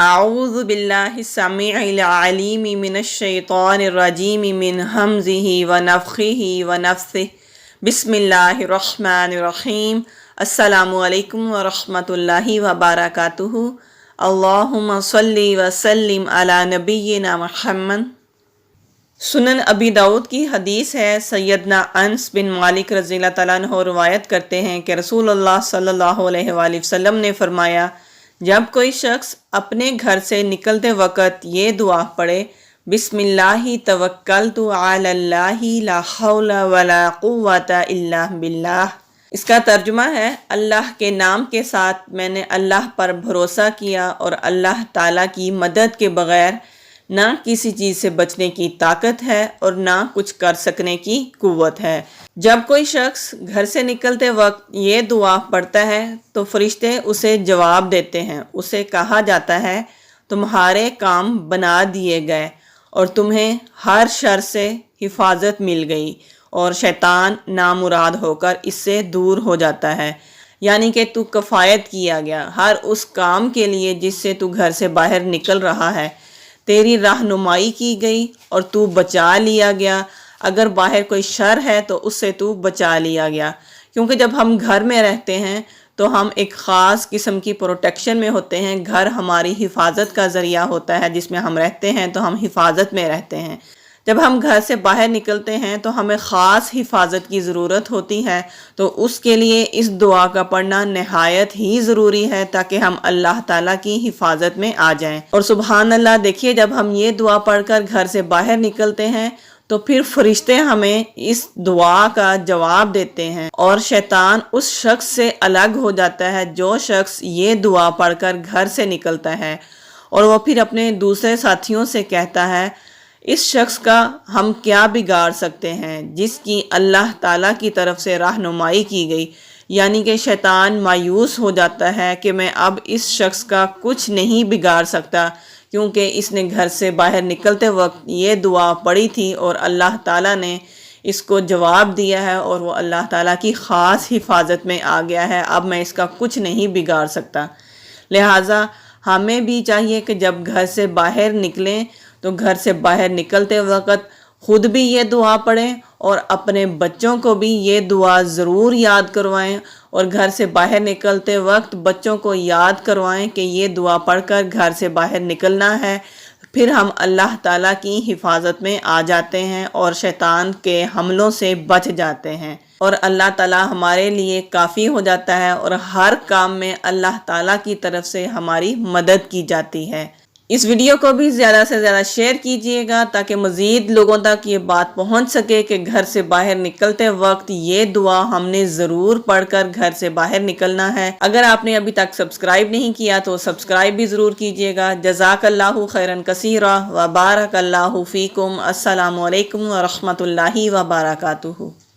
اعوذ باللہ السمیع العلیم من الشیطان الرجیم من ہمزہ ونفخہ ونفثہ بسم اللہ الرحمن الرحیم۔ السلام علیکم ورحمۃ اللہ وبرکاتہ۔ اللہم صلی وسلم علی نبینا محمد۔ سنن ابی داؤد کی حدیث ہے، سیدنا انس بن مالک رضی اللہ تعالیٰ عنہ روایت کرتے ہیں کہ رسول اللہ صلی اللہ علیہ وآلہ وسلم نے فرمایا، جب کوئی شخص اپنے گھر سے نکلتے وقت یہ دعا پڑھے، بسم اللہ توکلت علی اللہ لا حول ولا قوت الا باللہ، اس کا ترجمہ ہے، اللہ کے نام کے ساتھ میں نے اللہ پر بھروسہ کیا اور اللہ تعالیٰ کی مدد کے بغیر نہ کسی چیز سے بچنے کی طاقت ہے اور نہ کچھ کر سکنے کی قوت ہے۔ جب کوئی شخص گھر سے نکلتے وقت یہ دعا پڑھتا ہے تو فرشتے اسے جواب دیتے ہیں، اسے کہا جاتا ہے تمہارے کام بنا دیے گئے اور تمہیں ہر شر سے حفاظت مل گئی اور شیطان نامراد ہو کر اس سے دور ہو جاتا ہے، یعنی کہ تو کفایت کیا گیا ہر اس کام کے لیے جس سے تو گھر سے باہر نکل رہا ہے، تیری رہنمائی کی گئی اور تو بچا لیا گیا، اگر باہر کوئی شر ہے تو اس سے تو بچا لیا گیا، کیونکہ جب ہم گھر میں رہتے ہیں تو ہم ایک خاص قسم کی پروٹیکشن میں ہوتے ہیں، گھر ہماری حفاظت کا ذریعہ ہوتا ہے، جس میں ہم رہتے ہیں تو ہم حفاظت میں رہتے ہیں۔ جب ہم گھر سے باہر نکلتے ہیں تو ہمیں خاص حفاظت کی ضرورت ہوتی ہے، تو اس کے لیے اس دعا کا پڑھنا نہایت ہی ضروری ہے تاکہ ہم اللہ تعالیٰ کی حفاظت میں آ جائیں۔ اور سبحان اللہ، دیکھیے جب ہم یہ دعا پڑھ کر گھر سے باہر نکلتے ہیں تو پھر فرشتے ہمیں اس دعا کا جواب دیتے ہیں اور شیطان اس شخص سے الگ ہو جاتا ہے جو شخص یہ دعا پڑھ کر گھر سے نکلتا ہے، اور وہ پھر اپنے دوسرے ساتھیوں سے کہتا ہے اس شخص کا ہم کیا بگاڑ سکتے ہیں جس کی اللہ تعالیٰ کی طرف سے رہنمائی کی گئی، یعنی کہ شیطان مایوس ہو جاتا ہے کہ میں اب اس شخص کا کچھ نہیں بگاڑ سکتا، کیونکہ اس نے گھر سے باہر نکلتے وقت یہ دعا پڑھی تھی اور اللہ تعالیٰ نے اس کو جواب دیا ہے اور وہ اللہ تعالیٰ کی خاص حفاظت میں آ گیا ہے، اب میں اس کا کچھ نہیں بگاڑ سکتا۔ لہٰذا ہمیں بھی چاہیے کہ جب گھر سے باہر نکلیں تو گھر سے باہر نکلتے وقت خود بھی یہ دعا پڑھیں اور اپنے بچوں کو بھی یہ دعا ضرور یاد کروائیں، اور گھر سے باہر نکلتے وقت بچوں کو یاد کروائیں کہ یہ دعا پڑھ کر گھر سے باہر نکلنا ہے، پھر ہم اللہ تعالیٰ کی حفاظت میں آ جاتے ہیں اور شیطان کے حملوں سے بچ جاتے ہیں، اور اللہ تعالیٰ ہمارے لیے کافی ہو جاتا ہے اور ہر کام میں اللہ تعالیٰ کی طرف سے ہماری مدد کی جاتی ہے۔ اس ویڈیو کو بھی زیادہ سے زیادہ شیئر کیجئے گا تاکہ مزید لوگوں تک یہ بات پہنچ سکے کہ گھر سے باہر نکلتے وقت یہ دعا ہم نے ضرور پڑھ کر گھر سے باہر نکلنا ہے۔ اگر آپ نے ابھی تک سبسکرائب نہیں کیا تو سبسکرائب بھی ضرور کیجئے گا۔ جزاک اللہ خیرا کثیرا وبارک اللہ فیکم۔ السلام علیکم ورحمۃ اللہ وبرکاتہ۔